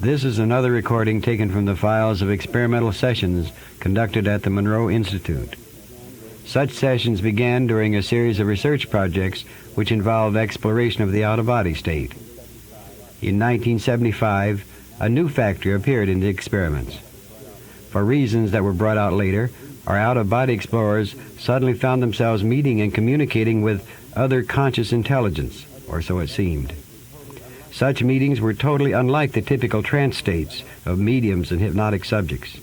This is another recording taken from the files of experimental sessions conducted at the Monroe Institute. Such sessions began during a series of research projects which involved exploration of the out-of-body state. In 1975, a new factor appeared in the experiments. For reasons that were brought out later, our out-of-body explorers suddenly found themselves meeting and communicating with other conscious intelligence, or so it seemed. Such meetings were totally unlike the typical trance states of mediums and hypnotic subjects.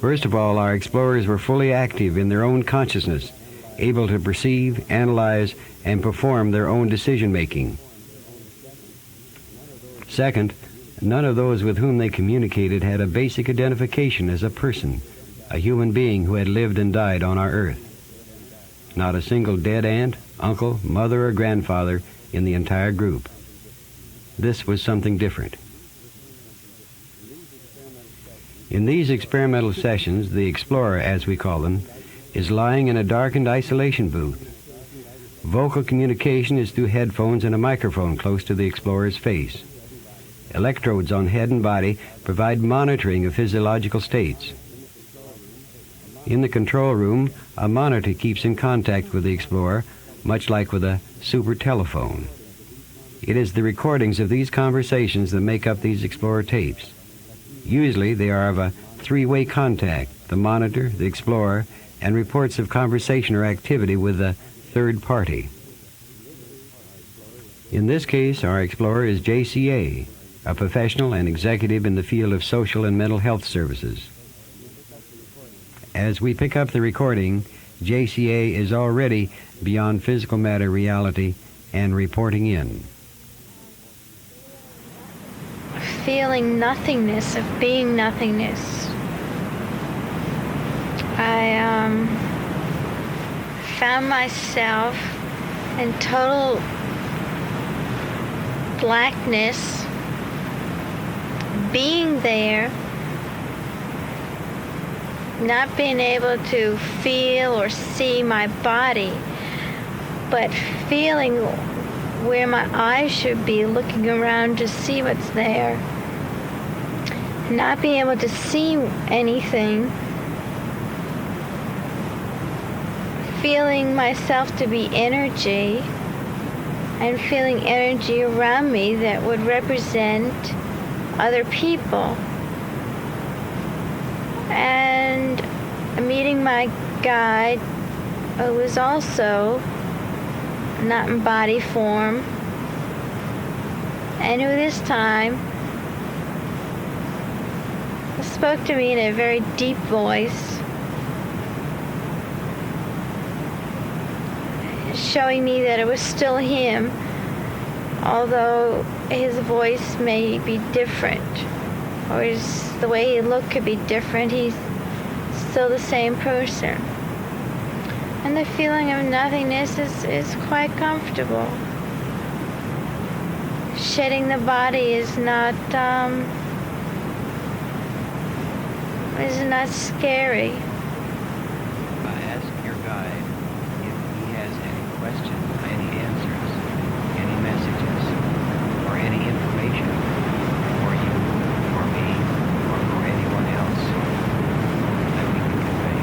First of all, our explorers were fully active in their own consciousness, able to perceive, analyze, and perform their own decision-making. Second, none of those with whom they communicated had a basic identification as a person, a human being who had lived and died on our Earth. Not a single dead aunt, uncle, mother, or grandfather in the entire group. This was something different. In these experimental sessions, the explorer, as we call them, is lying in a darkened isolation booth. Vocal communication is through headphones and a microphone close to the explorer's face. Electrodes on head and body provide monitoring of physiological states. In the control room, a monitor keeps in contact with the explorer, much like with a super telephone. It is the recordings of these conversations that make up these explorer tapes. Usually they are of a three-way contact, the monitor, the explorer, and reports of conversation or activity with a third party. In this case, our explorer is JCA, a professional and executive in the field of social and mental health services. As we pick up the recording, JCA is already beyond physical matter reality and reporting in. Feeling nothingness, of being nothingness. I found myself in total blackness, being there, not being able to feel or see my body, but feeling where my eyes should be, looking around to see what's there, not being able to see anything, feeling myself to be energy, and feeling energy around me that would represent other people. And meeting my guide, who was also not in body form, and who this time spoke to me in a very deep voice, showing me that it was still him, although his voice may be different, or the way he looked could be different. He's still the same person. And the feeling of nothingness is quite comfortable. Shedding the body is not scary. Ask your guide if he has any questions, any answers, any messages, or any information for you, for me, or for anyone else that we can convey.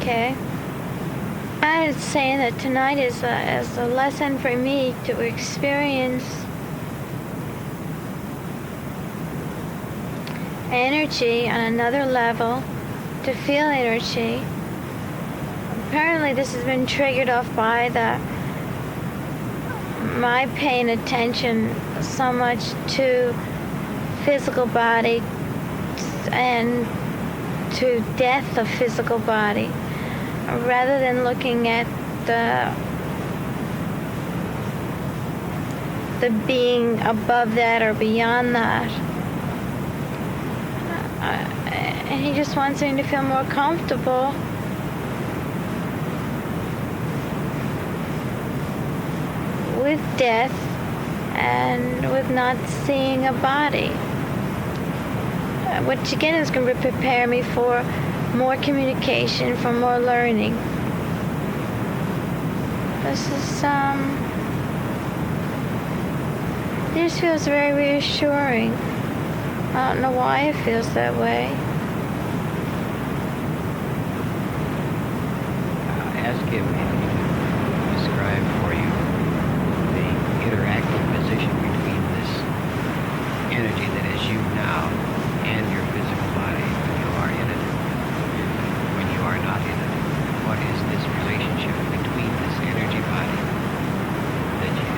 Okay. I was saying that tonight is a lesson for me to experience energy on another level, to feel energy. Apparently this has been triggered off by my paying attention so much to physical body and to death of physical body, rather than looking at the being above that or beyond that. And he just wants me to feel more comfortable with death and with not seeing a body. Which again is going to prepare me for more communication, for more learning. This is This feels very reassuring. I don't know why it feels that way. Ask him if he can describe for you the interactive position between this energy that is you now and your physical body when you are in it, when you are not in it. What is this relationship between this energy body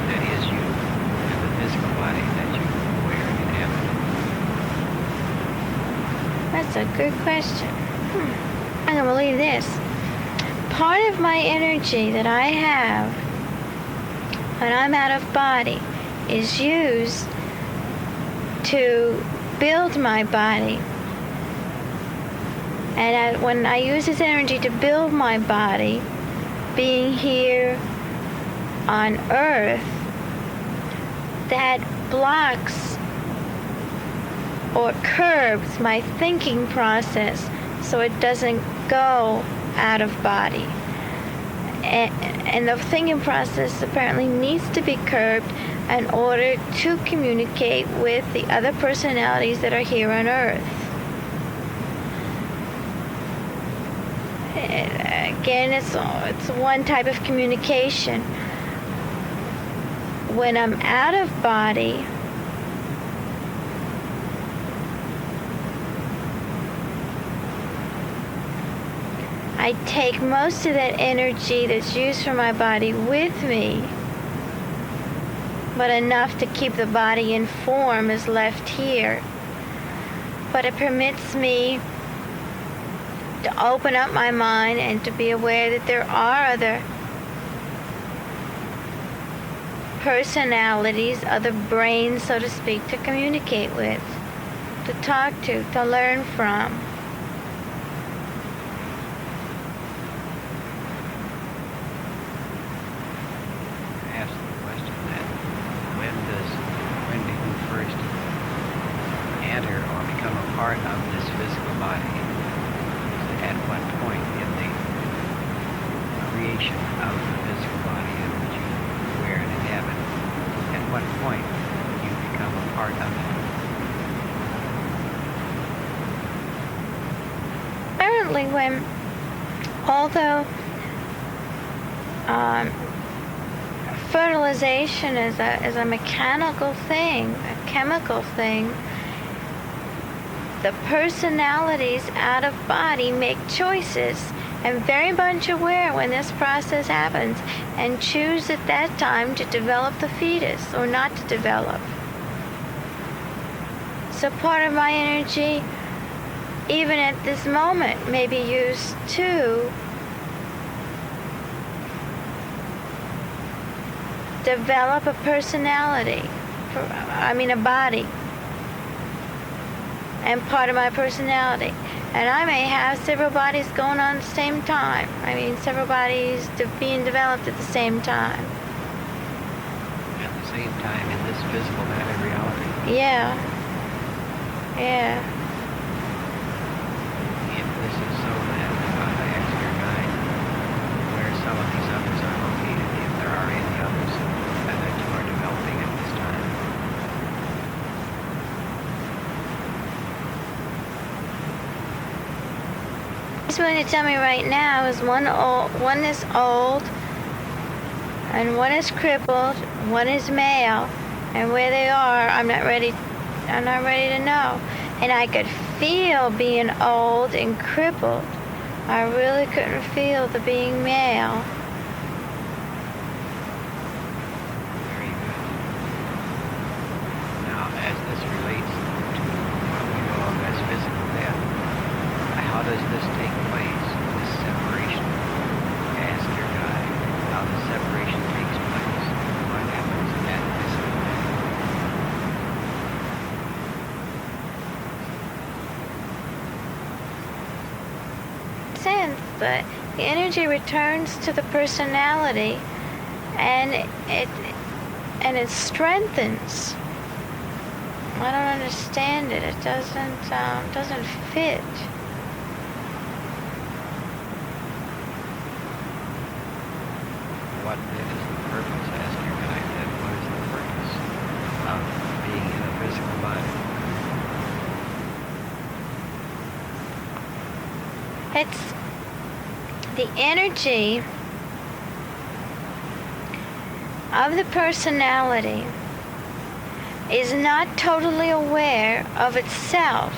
that is you and the physical body that you wear and inhabit? That's a good question. I can believe this. Part of my energy that I have when I'm out of body is used to build my body. And when I use this energy to build my body, being here on Earth, that blocks or curbs my thinking process so it doesn't go out of body. And the thinking process apparently needs to be curbed in order to communicate with the other personalities that are here on Earth. Again, it's one type of communication. When I'm out of body, I take most of that energy that's used for my body with me, but enough to keep the body in form is left here. But it permits me to open up my mind and to be aware that there are other personalities, other brains, so to speak, to communicate with, to talk to learn from. Part of this physical body. At what point in the creation of the physical body in which you wear and inhabit, at what point you become a part of it? Apparently, although fertilization is a mechanical thing, a chemical thing, the personalities out of body make choices and very much aware when this process happens and choose at that time to develop the fetus or not to develop. So part of my energy, even at this moment, may be used to develop a personality, a body. And part of my personality. And I may have several bodies going on at the same time. Several bodies being developed at the same time. At the same time in this physical matter reality? Yeah. Yeah. If this is so, then I ask your guide where some of these others are located, if there are any others that you are developing at this time. He's willing to tell me right now is one is old, and one is crippled, one is male, and where they are, I'm not ready to know. And I could feel being old and crippled. I really couldn't feel the being male. Very good. Now, as this relates to what we know of as physical death, how does this take place, this separation? Ask your guide how the separation takes place. What happens at physical death? Sense that the energy returns to the personality, and it strengthens. I don't understand it. It doesn't fit. What then is the purpose? Ask your guide then, what is the purpose of physical body. It's the energy of the personality is not totally aware of itself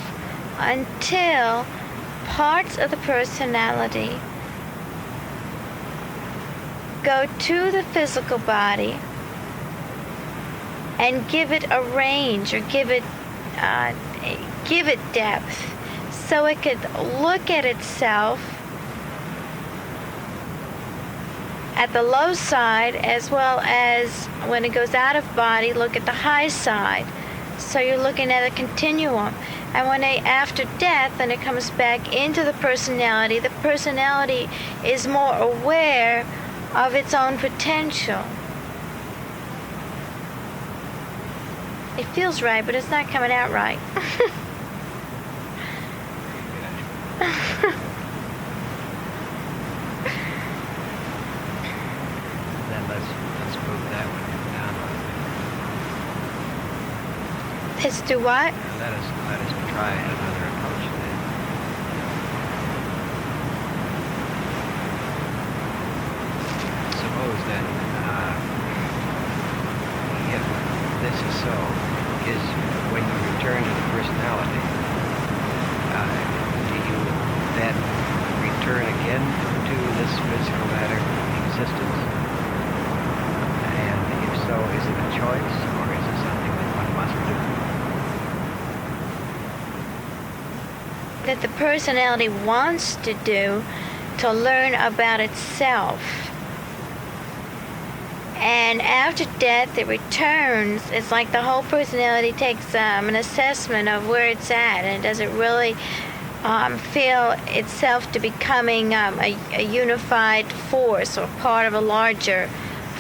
until parts of the personality go to the physical body and give it a range or give it depth, so it could look at itself at the low side, as well as when it goes out of body, look at the high side. So you're looking at a continuum. And when after death, and it comes back into the personality is more aware of its own potential. It feels right, but it's not coming out right. Then let's move that one down. Let's do what? Let us try another approach then. Suppose that if this is so, is when you return to the personality, do you then return again to this physical matter existence? And if so, is it a choice, or is it something that one must do? That the personality wants to do to learn about itself. And after death, it returns. It's like the whole personality takes an assessment of where it's at, and does it really feel itself to becoming a unified force or part of a larger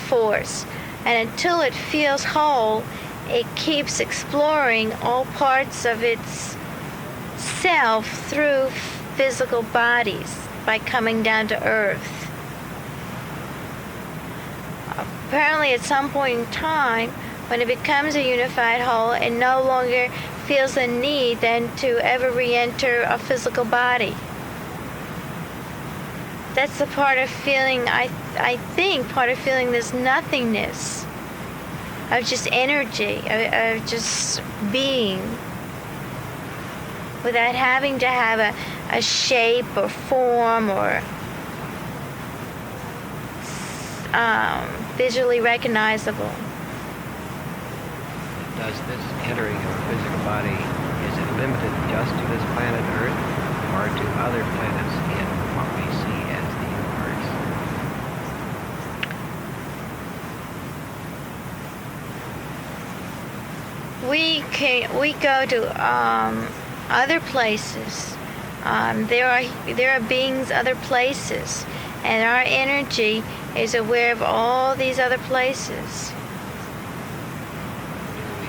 force. And until it feels whole, it keeps exploring all parts of its self through physical bodies by coming down to Earth. Apparently, at some point in time, when it becomes a unified whole, it no longer feels the need then to ever re-enter a physical body. That's the part of feeling, I think, part of feeling this nothingness, of just energy, of just being, without having to have a shape or form or visually recognizable. Does this entering of a physical body, is it limited just to this planet Earth, or to other planets in what we see as the universe? We go to other places. There are beings other places, and our energy is aware of all these other places. Do we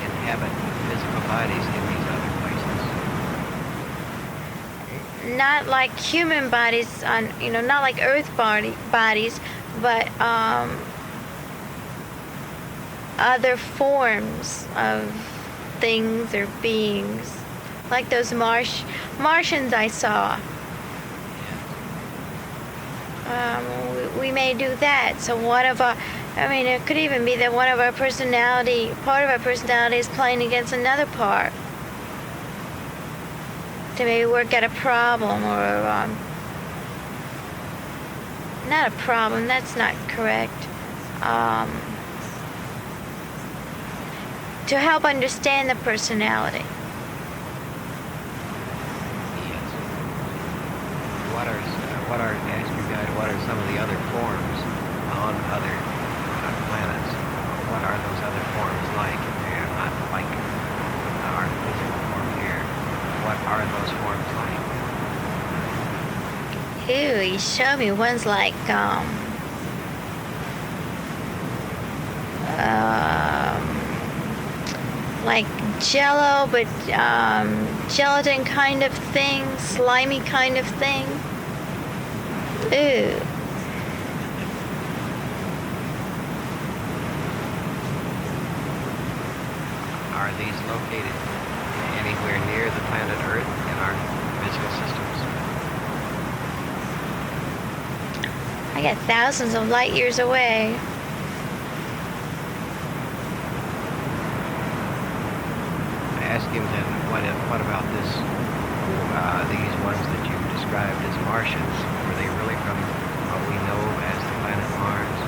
inhabit physical bodies in these other places? Not like human bodies, not like Earth bodies, but other forms of things or beings, like those Martians I saw. We may do that. So it could even be that part of our personality is playing against another part to maybe work out a problem, or not a problem, that's not correct. To help understand the personality. Yes. What are some of the other forms on other planets? What are those other forms like? They're not like our physical form here. What are those forms like? Ooh, he showed me ones like Jello, but gelatin kind of thing, slimy kind of thing. Ooh. are these located anywhere near the planet Earth in our physical systems? I got thousands of light years away. I asked him then, what about these ones that you described as Martians? Were they really from what we know as the planet Mars?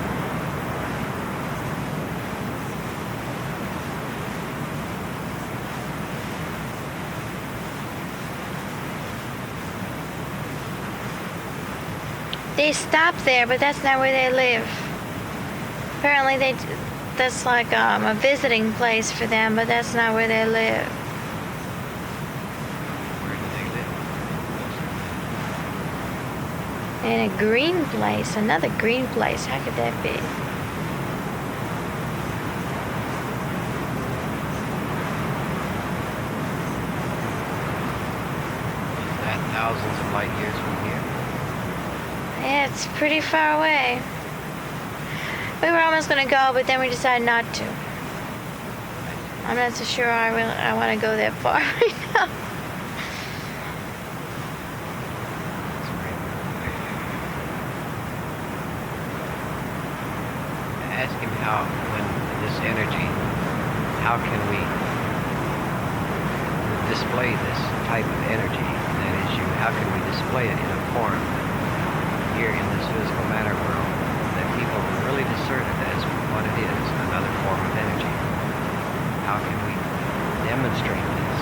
They stop there, but that's not where they live. Apparently that's like a visiting place for them, but that's not where they live. Where do they live? In a green place, another green place. How could that be? Is that thousands of light years from here? Yeah, it's pretty far away. We were almost going to go, but then we decided not to. I'm not so sure I want to go that far right now. Ask him when this energy, how can we display this type of energy? That is, how can we display it in a form here in this physical matter world that people can really discern it as what it is, another form of energy? How can we demonstrate this?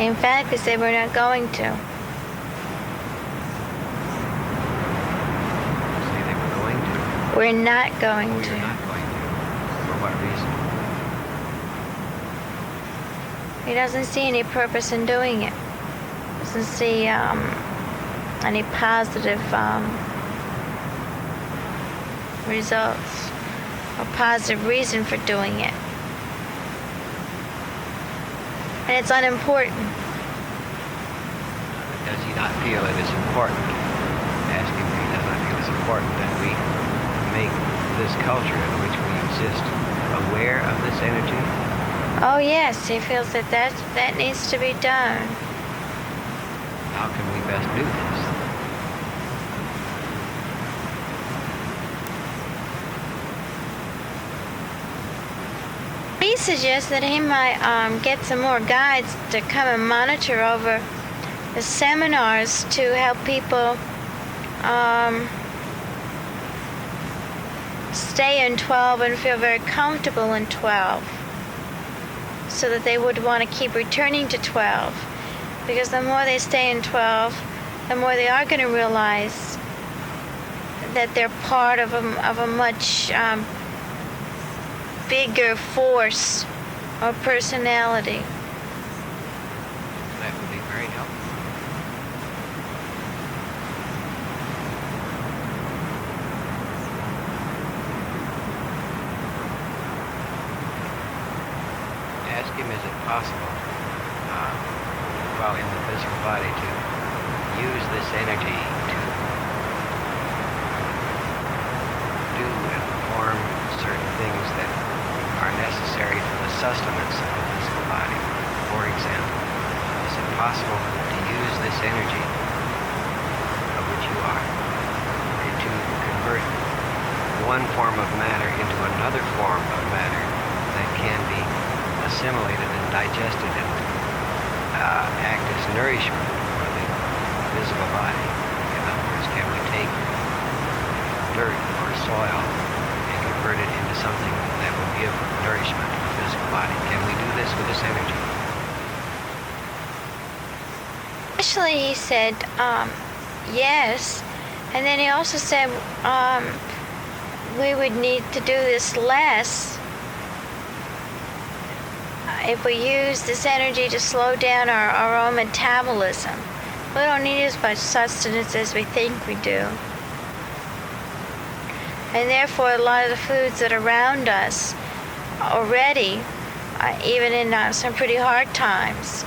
In fact, they said we're not going to. Say they were going to. We're not going Oh, to. you're not going to. For what reason? He doesn't see any purpose in doing it. Doesn't see any positive results or positive reason for doing it. And it's unimportant. Does he not feel it is important? Ask him if he does not feel it's important that we make this culture in which we exist aware of this energy. Oh yes, he feels that needs to be done. How can we best do this? He suggests that he might get some more guides to come and monitor over the seminars to help people stay in 12 and feel very comfortable in 12, so that they would want to keep returning to 12, because the more they stay in 12, the more they are going to realize that they're part of a much bigger force or personality. That would be very helpful. Ask him, is it possible, while in the physical body, to use this energy to do and perform certain things that are necessary for the sustenance of the physical body? For example, is it possible to use this energy of which you are to convert one form of matter into another form of matter that can be assimilated and digested and act as nourishment for the physical body? In other words, can we take dirt or soil and convert it into something that will give nourishment to the physical body? Can we do this with this energy? Actually, he said yes, and then he also said we would need to do this less if we use this energy to slow down our own metabolism. We don't need as much sustenance as we think we do. And therefore, a lot of the foods that are around us already, even in some pretty hard times,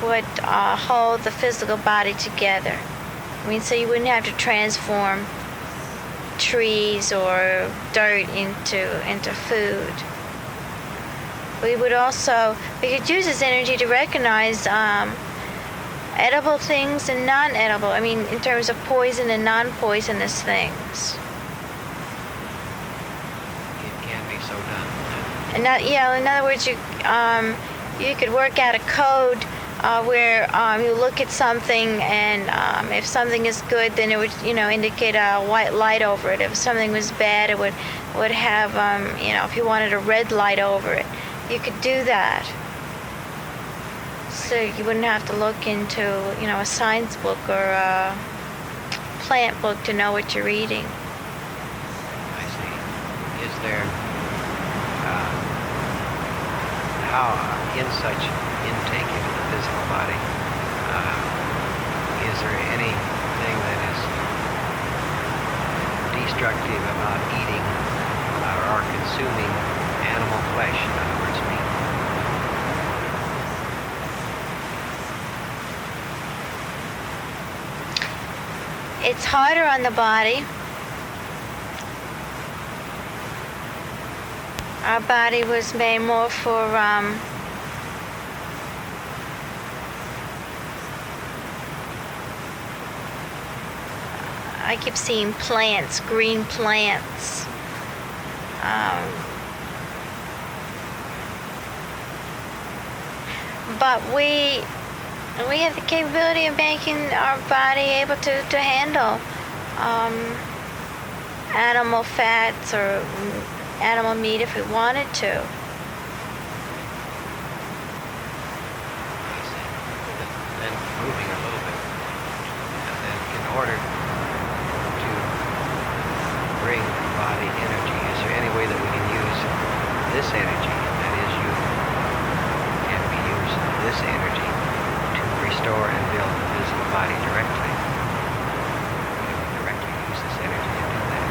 would hold the physical body together. I mean, so you wouldn't have to transform trees or dirt into food. we could use this energy to recognize edible things and non-edible. I mean, in terms of poison and non-poisonous things. It can be so done. And in other words, you could work out a code where you look at something, and if something is good, then it would indicate a white light over it. If something was bad, it would have if you wanted a red light over it, you could do that. So you wouldn't have to look into a science book or a plant book to know what you're reading. I see. Is there how in such intake into the physical body, is there anything that is destructive about eating or consuming animal flesh, in other words, meat? It's harder on the body. Our body was made more for I keep seeing plants, green plants. But we have the capability of making our body able to handle animal fats or animal meat if we wanted to. Then moving a little bit, and then in order to bring body energy, is there any way that we can use this energy, that is, can we use this energy to restore and build the physical body directly? Can we directly use this energy to do that?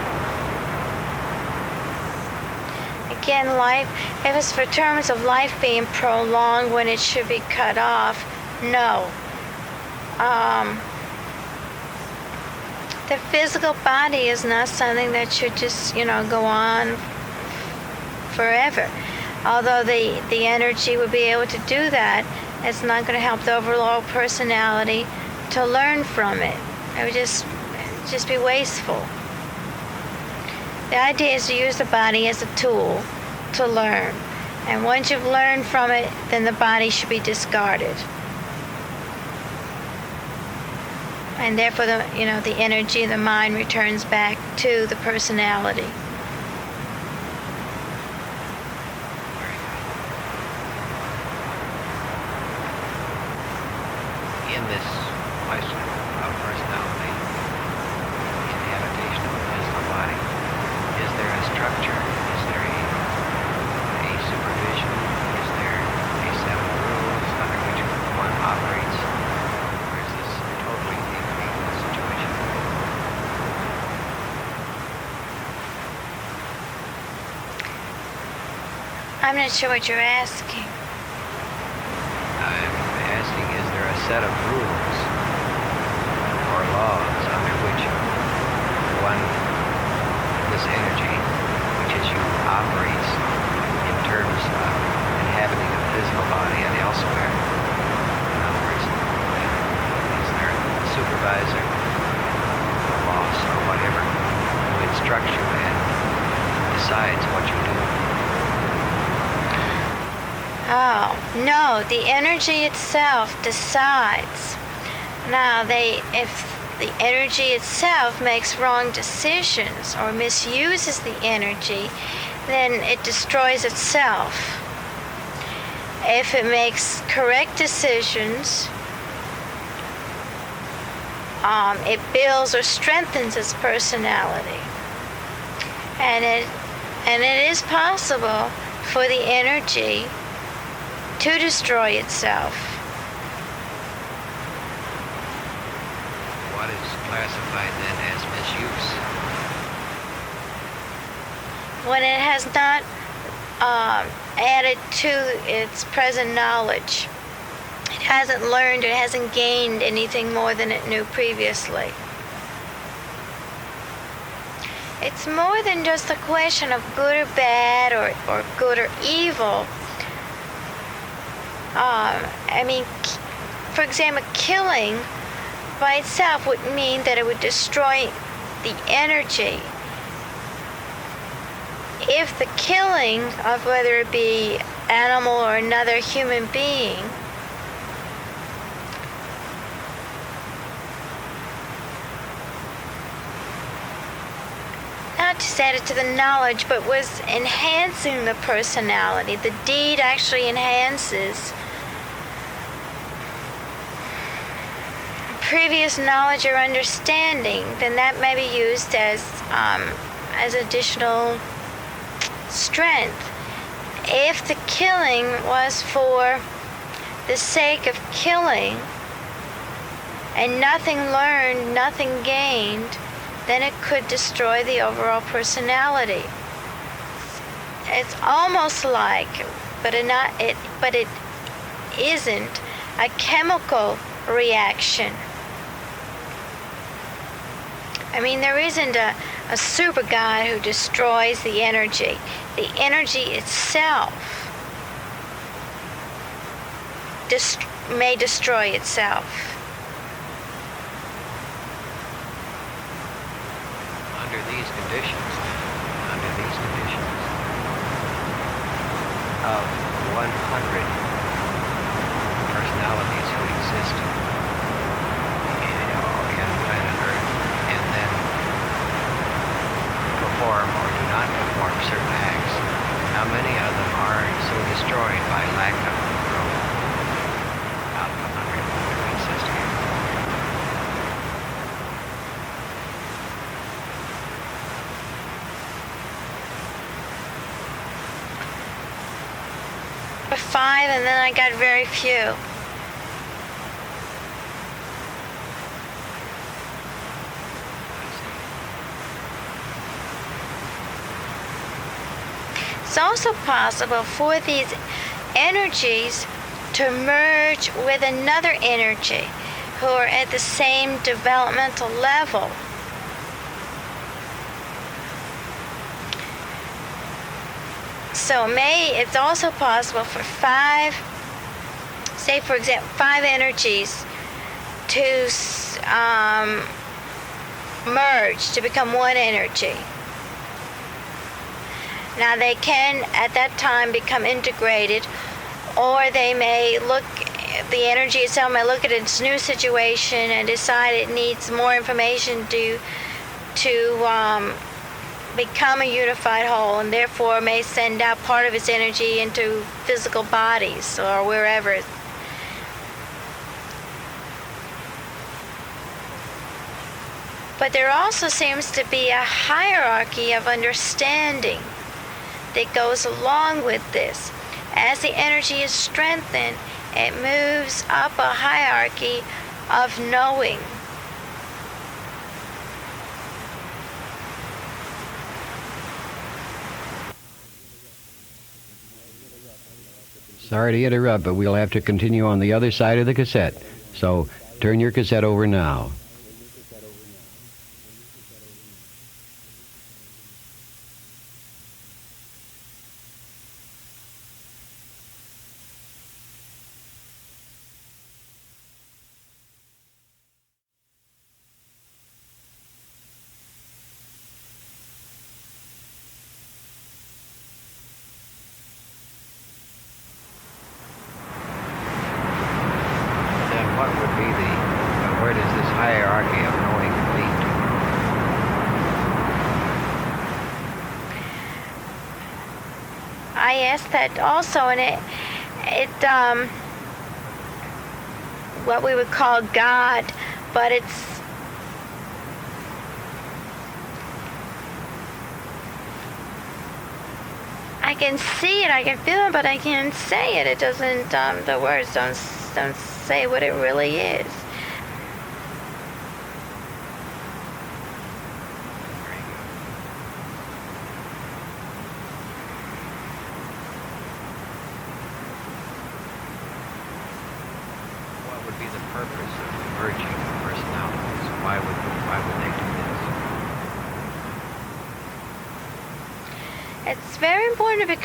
Again, life, if it's for terms of life being prolonged when it should be cut off, no. The physical body is not something that should just, go on forever. Although the energy would be able to do that, it's not going to help the overall personality to learn from it. It would just be wasteful. The idea is to use the body as a tool to learn. And once you've learned from it, then the body should be discarded. And therefore, the energy of the mind returns back to the personality. In this question of personality, in the habitation of the physical body, is there a structure? Is there a supervision? Is there a set of rules under which one operates? Or is this totally a free situation? I'm not sure what you're asking. I'm asking, is there a set of rules or laws under which this energy, which is you, operates in terms of inhabiting a physical body and elsewhere? In other words, is there a supervisor, a boss, or whatever, who instructs you and decides what you do? Oh, no, the energy itself decides. Now, if the energy itself makes wrong decisions or misuses the energy, then it destroys itself. If it makes correct decisions, it builds or strengthens its personality. And it is possible for the energy to destroy itself. What is classified then as misuse? When it has not added to its present knowledge. It hasn't learned, it hasn't gained anything more than it knew previously. It's more than just a question of good or bad or good or evil. For example, killing by itself would mean that it would destroy the energy. If the killing of whether it be animal or another human being not just added to the knowledge, but was enhancing the personality, the deed actually enhances previous knowledge or understanding, then that may be used as additional strength. If the killing was for the sake of killing and nothing learned, nothing gained, then it could destroy the overall personality. It's almost like, but it isn't, a chemical reaction. There isn't a super god who destroys the energy. The energy itself may destroy itself. Under these conditions, of 100 personalities who exist in planet Earth, and then perform or do not perform certain acts, how many of them are so destroyed by lack of growth? Out of 100 who exist here. Five, and then I got very few. It's also possible for these energies to merge with another energy who are at the same developmental level. So it's also possible for five energies to merge to become one energy. Now they can at that time become integrated, or they may the energy itself may look at its new situation and decide it needs more information to become a unified whole, and therefore may send out part of its energy into physical bodies or wherever. But there also seems to be a hierarchy of understanding that goes along with this. As the energy is strengthened, it moves up a hierarchy of knowing. Sorry to interrupt, but we'll have to continue on the other side of the cassette. So turn your cassette over now. Where does this hierarchy of knowing lead to? I asked that also, and it what we would call God, but it's I can see it, I can feel it, but I can't say it. It doesn't. The words don't say what it really is. What would be the purpose of merging personalities? Why would they do this? It's very important to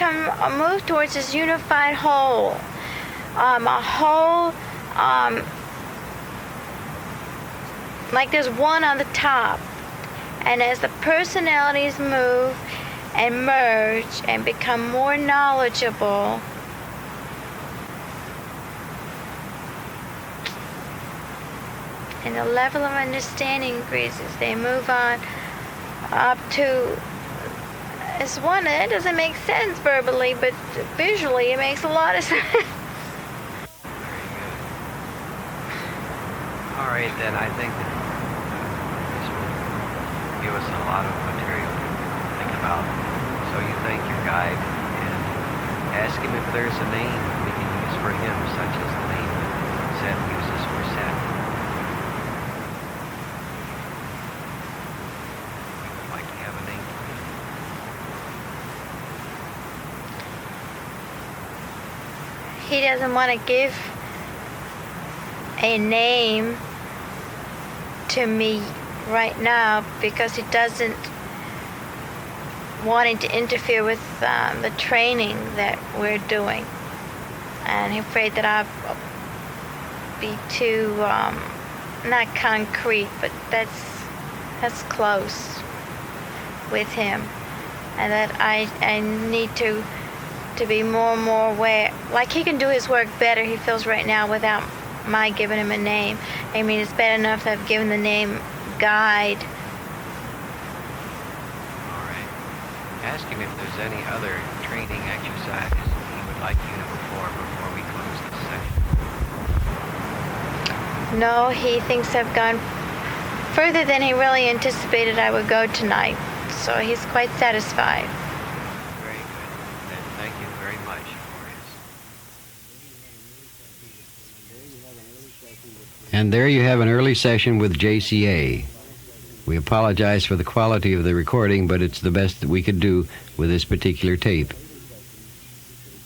move towards this unified whole, a whole, like there's one on the top. And as the personalities move and merge and become more knowledgeable, and the level of understanding increases, they move on up to, it's one that doesn't make sense verbally, but visually it makes a lot of sense. All right, then I think that this will give us a lot of material to think about. So you thank your guide and ask him if there's a name we can use for him, such as the name that Seth uses for Seth. We would like to have a name for him. He doesn't want to give a name to me right now because he doesn't want it to interfere with the training that we're doing, and he's afraid that I'll be too not concrete, but that's close with him, and that I need to be more and more aware. Like he can do his work better, he feels right now, without my giving him a name. I mean, it's bad enough that I've given the name guide. All right. Ask him if there's any other training exercises he would like you to perform before we close this session. No, he thinks I've gone further than he really anticipated I would go tonight, so he's quite satisfied. Very good. Then thank you very much for his. And there you have an early session with JCA. We apologize for the quality of the recording, but it's the best that we could do with this particular tape.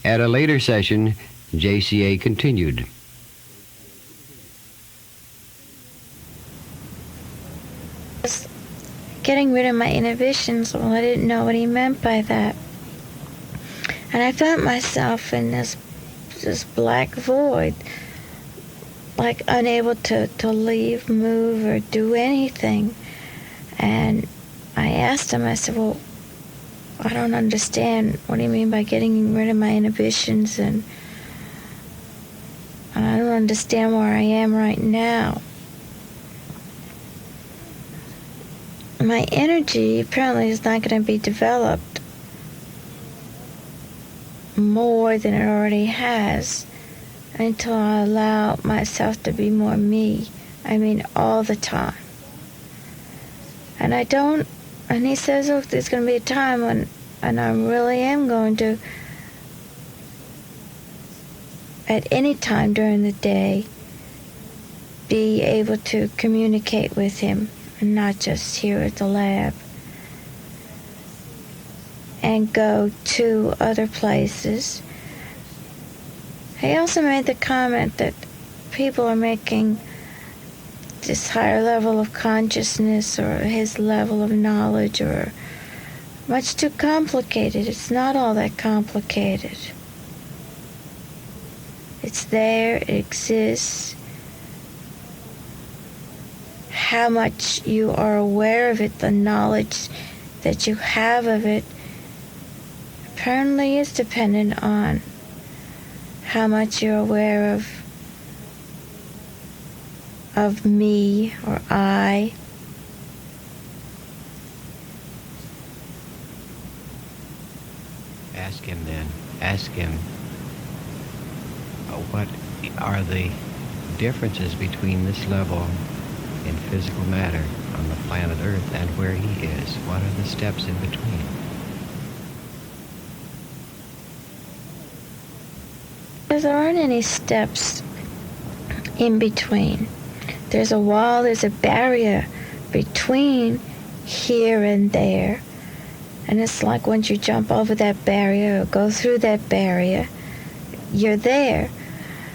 At a later session, JCA continued. Getting rid of my inhibitions, well, I didn't know what he meant by that. And I felt myself in this black void, like unable to leave, move, or do anything. And I asked him, I said, well, I don't understand. What do you mean by getting rid of my inhibitions? And I don't understand where I am right now. My energy apparently is not going to be developed more than it already has until I allow myself to be more me. I mean, all the time. And I don't, and he says, oh, there's going to be a time when, and I really am going to, at any time during the day, be able to communicate with him, and not just here at the lab, and go to other places. He also made the comment that people are making this higher level of consciousness or his level of knowledge or much too complicated. It's not all that complicated. It's there, it exists. How much you are aware of it, the knowledge that you have of it, apparently is dependent on how much you're aware of me or I. Ask him then. Ask him what are the differences between this level in physical matter on the planet Earth and where he is. What are the steps in between? There aren't any steps in between. There's a wall, there's a barrier between here and there. And it's like once you jump over that barrier or go through that barrier, you're there.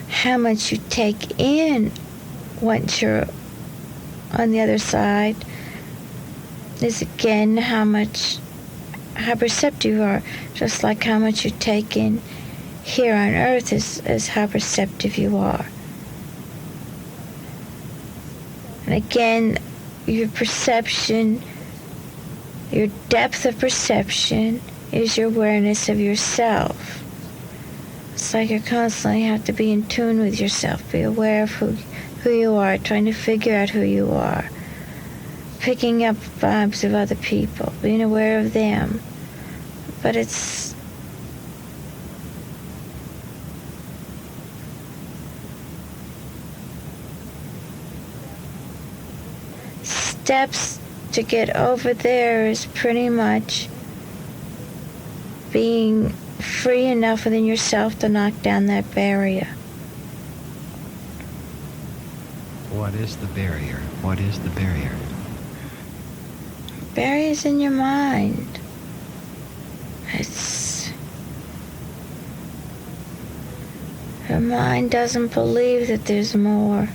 How much you take in once you're on the other side is again how perceptive you are, just like how much you take in here on Earth is how perceptive you are. And again, your perception, your depth of perception is your awareness of yourself. It's like you constantly have to be in tune with yourself, be aware of who you are, trying to figure out who you are, picking up vibes of other people, being aware of them. But it's steps to get over there is pretty much being free enough within yourself to knock down that barrier. What is the barrier? What is the barrier? Barriers in your mind. It's your mind doesn't believe that there's more.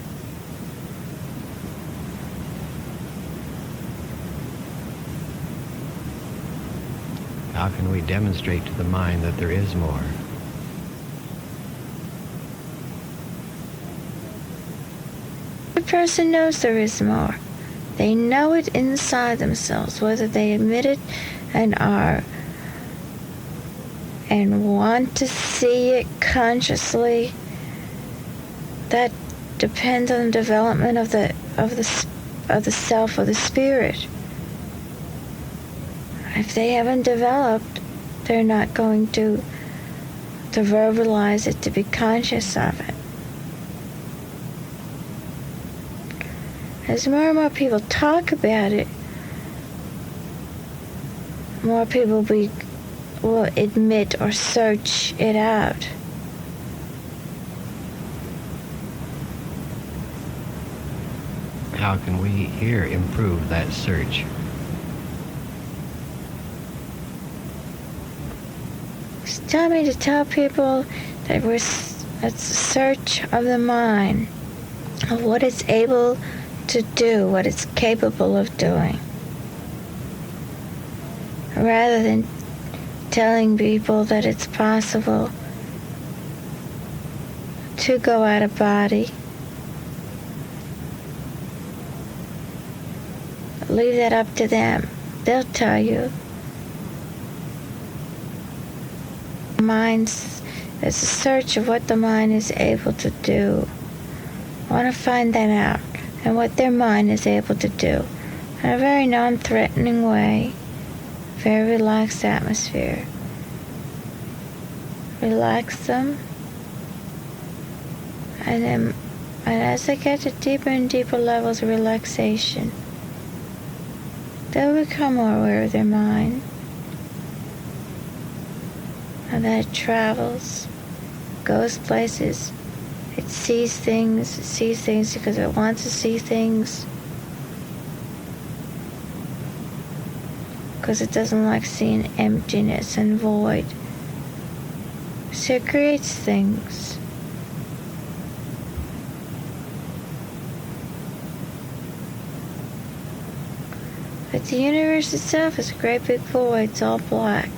How can we demonstrate to the mind that there is more? The person knows there is more. They know it inside themselves, whether they admit it and want to see it consciously. That depends on the development of the self or the spirit. If they haven't developed, they're not going to verbalize it, to be conscious of it. As more and more people talk about it, more people will admit or search it out. How can we here improve that search? Tell me to tell people that it's a search of the mind, of what it's able to do, what it's capable of doing. Rather than telling people that it's possible to go out of body. Leave that up to them. They'll tell you. There's a search of what the mind is able to do. I want to find that out, and what their mind is able to do in a very non-threatening way, very relaxed atmosphere. Relax them, and as they get to deeper and deeper levels of relaxation, they'll become more aware of their mind. And that it travels, goes places, it sees things because it wants to see things, because it doesn't like seeing emptiness and void. So it creates things. But the universe itself is a great big void, it's all black.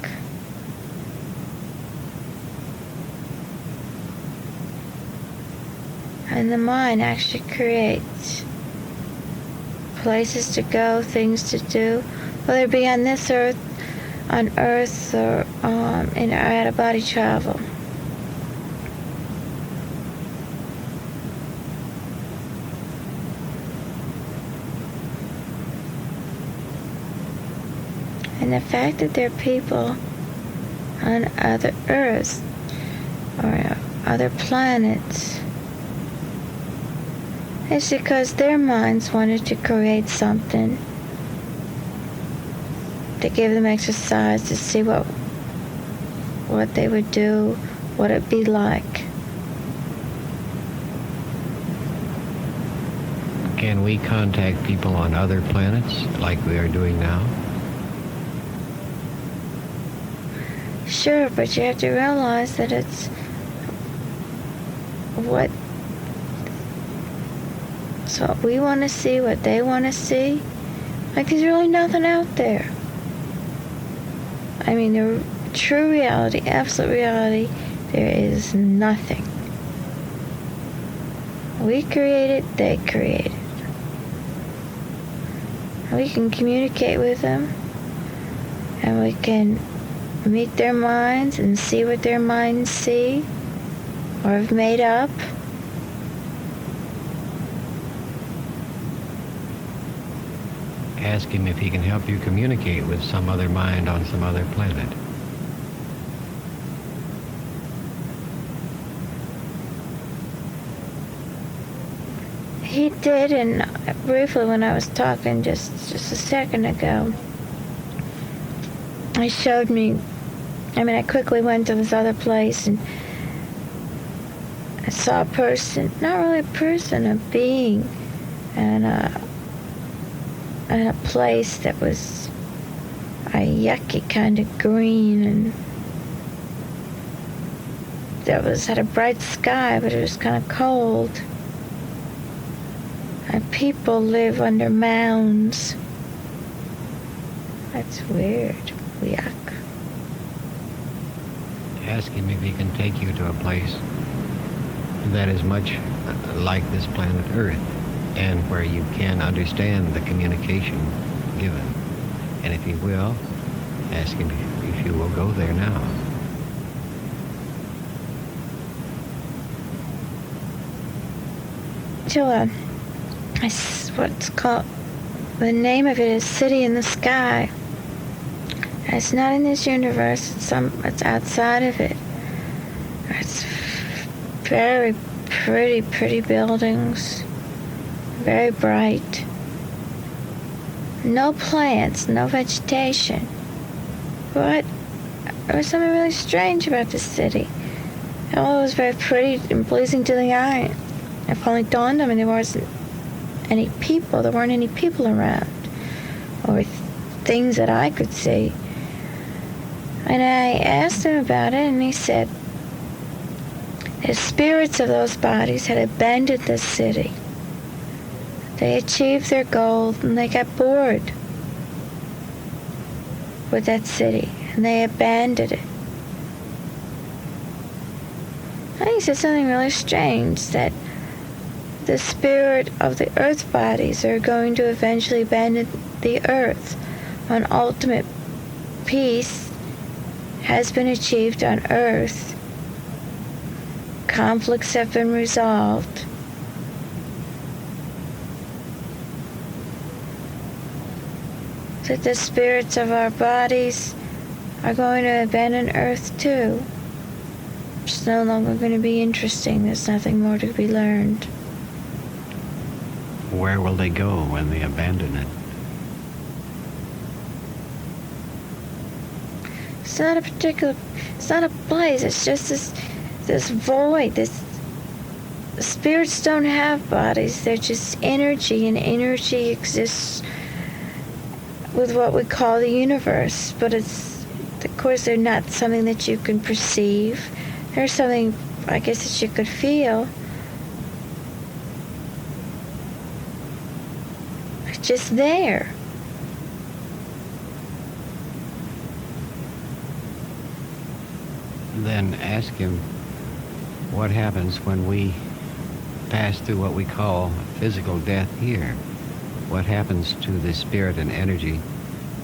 And the mind actually creates places to go, things to do, whether it be on this earth, on Earth, or in out-of-body travel. And the fact that there are people on other Earths or other planets is because their minds wanted to create something to give them exercise to see what they would do, what it'd be like. Can we contact people on other planets like we are doing now? Sure, but you have to realize that it's what we want to see, what they want to see. Like, there's really nothing out there. I mean, the true reality, absolute reality, There is nothing. We create it, they create it. We can communicate with them, and we can meet their minds and see what their minds see or have made up. Ask him if he can help you communicate with some other mind on some other planet. He did, and briefly when I was talking just a second ago, I quickly went to this other place and I saw a person, not really a person, a being, and a place that was a yucky kind of green, and had a bright sky, but it was kind of cold. And people live under mounds. That's weird. Yuck. Ask him if he can take you to a place that is much like this planet Earth, and where you can understand the communication given. And if he will, ask him if you will go there now. To what's called, the name of it is City in the Sky. It's not in this universe, it's outside of it. It's very pretty buildings, very bright. No plants, no vegetation. But there was something really strange about this city. It was very pretty and pleasing to the eye. It finally dawned on me there wasn't any people. There weren't any people around, or things that I could see. And I asked him about it, and he said the spirits of those bodies had abandoned this city. They achieved their goal, and they got bored with that city, and they abandoned it. And he said something really strange, that the spirit of the earth bodies are going to eventually abandon the earth. When ultimate peace has been achieved on earth, conflicts have been resolved, that the spirits of our bodies are going to abandon earth too. It's no longer going to be interesting. There's nothing more to be learned. Where will they go when they abandon it? It's not a place. It's just this void. The spirits don't have bodies. They're just energy, and energy exists with what we call the universe. But of course, they're not something that you can perceive. They're something, I guess, that you could feel. It's just there. Then ask him what happens when we pass through what we call physical death here. What happens to the spirit and energy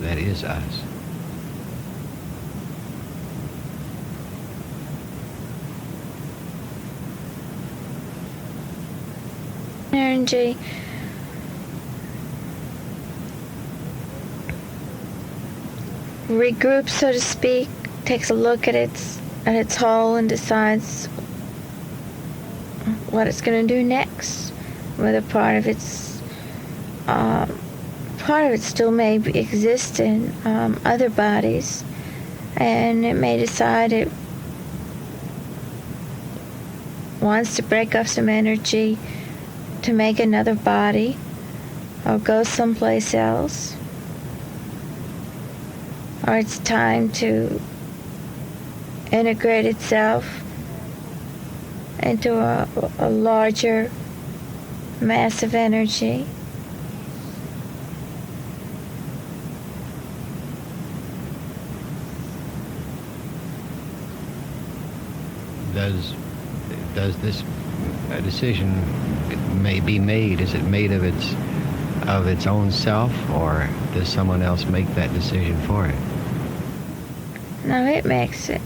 that is us? Energy regroups, so to speak, takes a look at its whole and decides what it's going to do next. Whether part of it still may exist in other bodies, and it may decide it wants to break up some energy to make another body, or go someplace else, or it's time to integrate itself into a larger mass of energy. Does this decision may be made? Is it made of its own self, or does someone else make that decision for it? No, it makes it.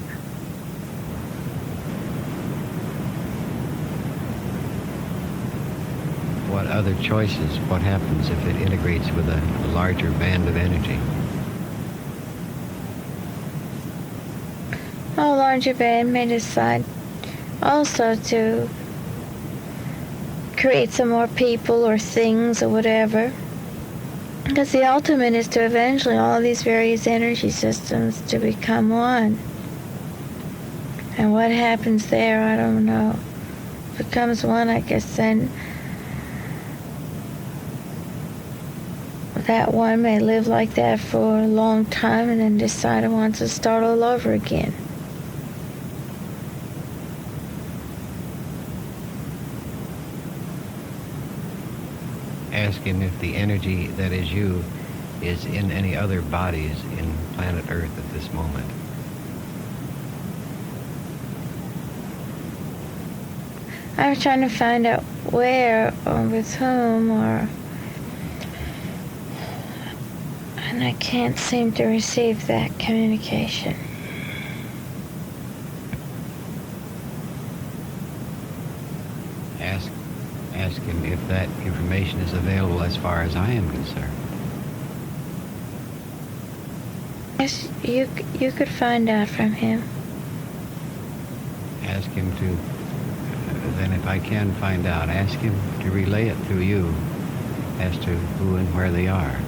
What other choices? What happens if it integrates with a larger band of energy? A larger band may decide also to create some more people or things or whatever. Because the ultimate is to eventually all these various energy systems to become one. And what happens there, I don't know. If it becomes one, I guess then that one may live like that for a long time and then decide it wants to start all over again. Ask him if the energy that is you is in any other bodies in planet Earth at this moment. I was trying to find out where or with whom and I can't seem to receive that communication. Ask him if that information is available as far as I am concerned. Yes, you could find out from him. Ask him to, then if I can find out, ask him to relay it through you as to who and where they are.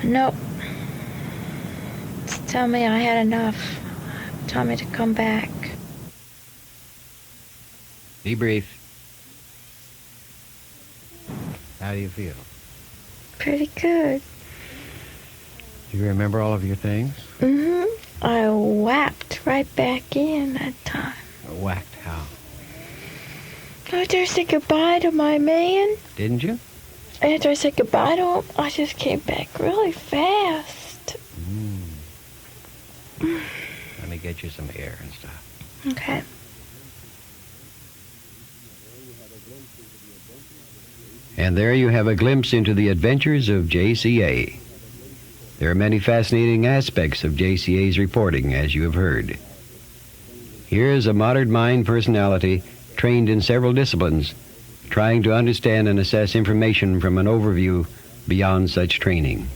Nope. Just tell me I had enough. Tell me to come back. Debrief. How do you feel? Pretty good. Do you remember all of your things? Mm-hmm. I whacked right back in that time. Whacked how? After I said goodbye to my man, Didn't you? after I said goodbye to him, I just came back really fast. Let me get you some air and stuff. Okay. And there you have a glimpse into the adventures of JCA. There are many fascinating aspects of JCA's reporting, as you have heard. Here is a modern mind personality trained in several disciplines, trying to understand and assess information from an overview beyond such training.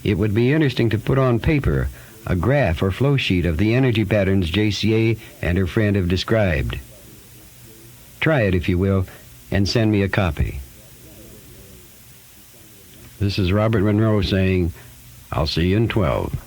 It would be interesting to put on paper a graph or flow sheet of the energy patterns JCA and her friend have described. Try it, if you will, and send me a copy. This is Robert Monroe saying, I'll see you in 12.